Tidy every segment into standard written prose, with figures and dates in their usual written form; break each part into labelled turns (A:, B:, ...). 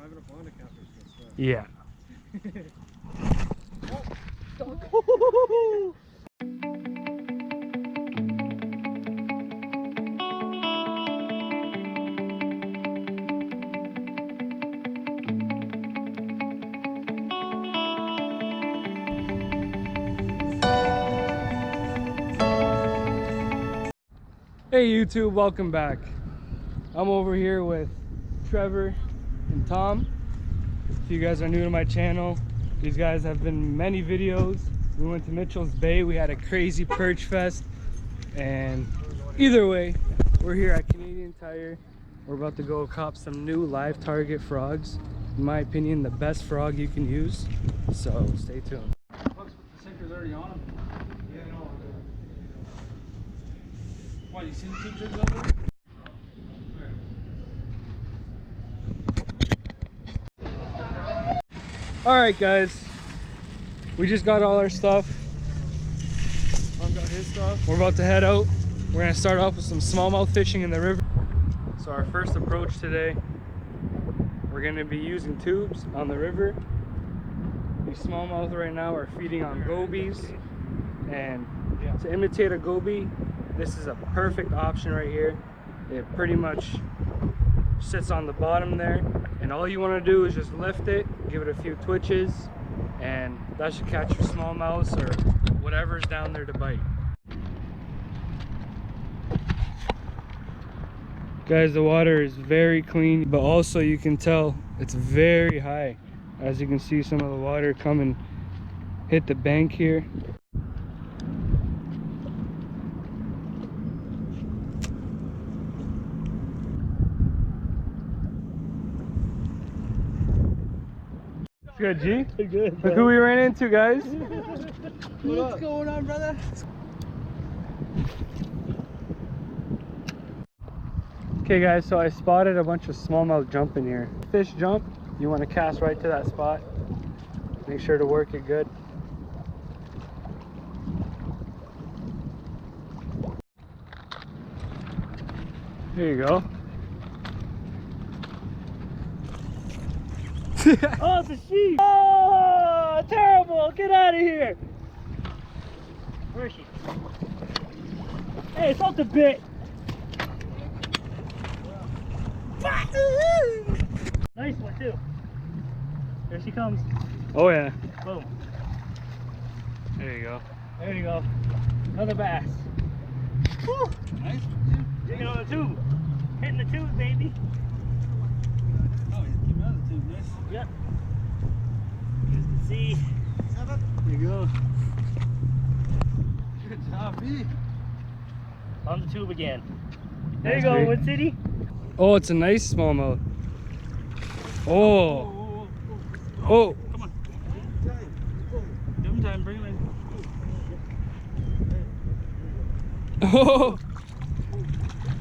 A: surviving a pond of catfish and stuff.
B: Yeah. Hey YouTube, welcome back. I'm over here with Trevor and Tom. If you guys are new to my channel, these guys have been in many videos. We went to Mitchell's Bay, we had a crazy perch fest, and either way, we're here at Canadian Tire. We're about to go cop some new live target frogs. In my opinion, the best frog you can use, so stay tuned.
A: The sinker's already on him. Yeah, no. Why, you seen the two jigs over there?
B: Alright guys, we just got all our stuff.
A: Tom got his stuff.
B: We're about to head out. We're gonna start off with some smallmouth fishing in the river. So our first approach today, we're gonna be using tubes on the river. These smallmouth right now are feeding on gobies, and to imitate a goby, this is a perfect option right here. It pretty much sits on the bottom there, and all you want to do is just lift it, give it a few twitches, and that should catch your smallmouths or whatever's down there to bite. Guys, the water is very clean, but also you can tell it's very high. As you can see, some of the water come and hit the bank here. It's good, G?
A: Good.
B: Look who we ran into, guys.
A: What's going on, brother?
B: Okay guys, so I spotted a bunch of smallmouth jumping here. Fish jump, you want to cast right to that spot. Make sure to work it good. There you go. Oh, it's a sheep! Oh, terrible! Get out of here! Where is she? Hey, it's off the bit! Nice one too. There she comes. Oh yeah. Boom. There you go. There you go. Another bass. Woo.
A: Nice.
B: Jigging on the tube. Hitting the tube, baby.
A: Oh, he's keeping on the tube, nice.
B: Yep. Here's the sea.
A: Seven.
B: There you go.
A: Good job, B.
B: On the tube again. There you go. What city? Oh, it's a nice smallmouth. Oh. Oh.
A: Come on. Give him time, bring him in.
B: Oh.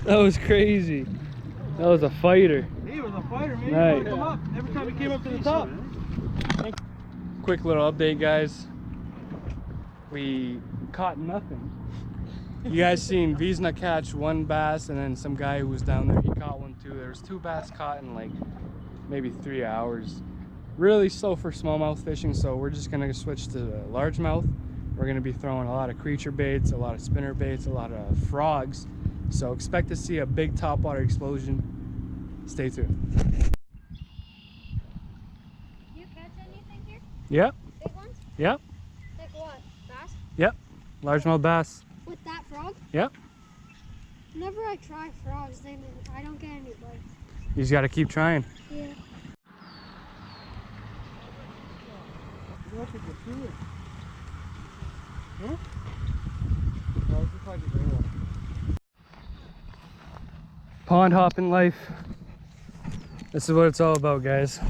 B: That was crazy. That was a fighter.
A: He was a fighter, man.
B: Nice.
A: He come up every time he came up to the top.
B: Quick little update, guys. We caught nothing. You guys seen Wiesna catch one bass, and then some guy who was down there, he caught one too. There was 2 bass caught in like maybe 3 hours. Really slow for smallmouth fishing, so we're just gonna switch to largemouth. We're gonna be throwing a lot of creature baits, a lot of spinner baits, a lot of frogs. So expect to see a big topwater explosion. Stay tuned.
C: Do you catch anything here?
B: Yep.
C: Big ones?
B: Yep.
C: Like what? Bass?
B: Yep. Largemouth bass.
C: With that frog?
B: Yep.
C: Whenever I try frogs, I don't get any bites.
B: You just gotta keep trying.
C: Yeah.
A: What did you do? Huh? No, this is like a great one.
B: Pond hopping life. This is what it's all about, guys.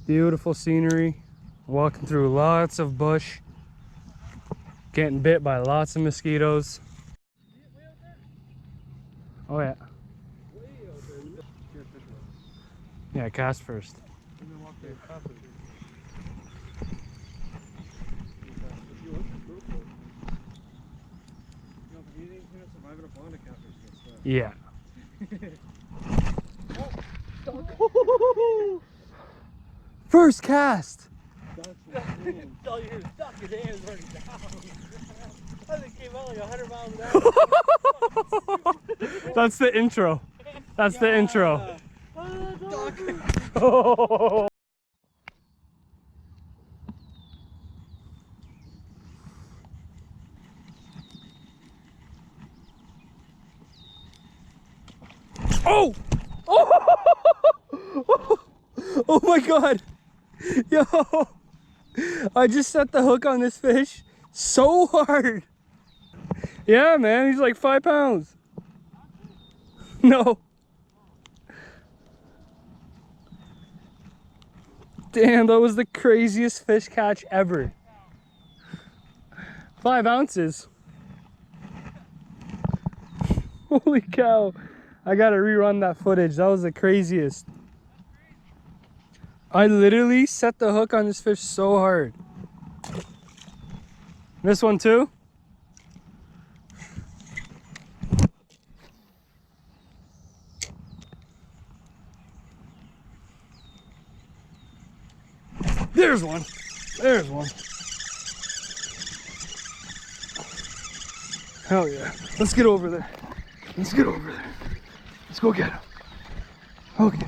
B: Beautiful scenery. Walking through lots of bush. Getting bit by lots of mosquitoes. Oh yeah. Yeah, cast first.
A: Surviving a pond of catfish and stuff.
B: Yeah. First cast.
A: All you hear is duck, his hands running down. That thing came out like 100 miles an hour.
B: That's the intro. That's the intro.
A: Duck.
B: Oh! Oh! Oh my god! Yo! I just set the hook on this fish so hard. Yeah, man, he's like 5 pounds. No. Damn, that was the craziest fish catch ever. 5 ounces. Holy cow. I gotta rerun that footage. That was the craziest. I literally set the hook on this fish so hard. This one too? There's one. There's one. Hell yeah. Let's get over there. Let's get over there. Let's go get him. Okay.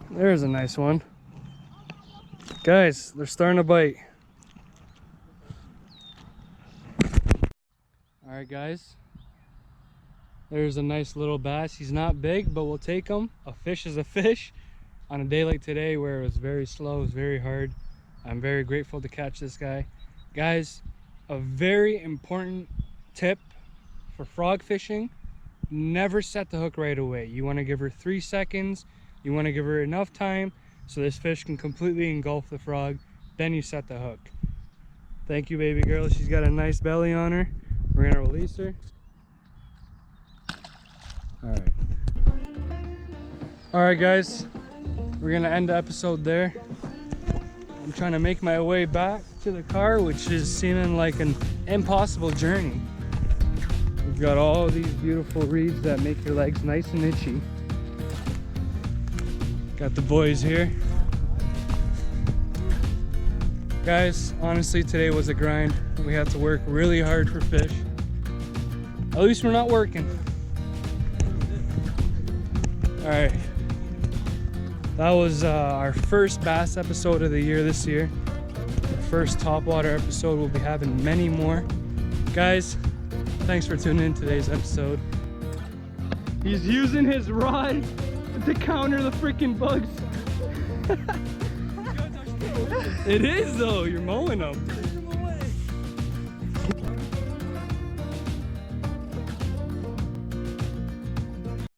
B: There's a nice one. Guys, they're starting to bite. Alright guys. There's a nice little bass. He's not big, but we'll take him. A fish is a fish. On a day like today where it was very slow, it was very hard, I'm very grateful to catch this guy. Guys, a very important tip for frog fishing: never set the hook right away. You want to give her 3 seconds. You want to give her enough time so this fish can completely engulf the frog. Then you set the hook. Thank you, baby girl. She's got a nice belly on her. We're gonna release her. All right guys, we're gonna end the episode there. I'm trying to make my way back to the car, which is seeming like an impossible journey. We've got all these beautiful reeds that make your legs nice and itchy. Got the boys here. Guys, honestly, today was a grind. We had to work really hard for fish. At least we're not working. All right. That was our first bass episode of the year this year. The first topwater episode. We'll be having many more. Guys, thanks for tuning in today's episode. He's using his rod to counter the freaking bugs. It is though, you're mowing them.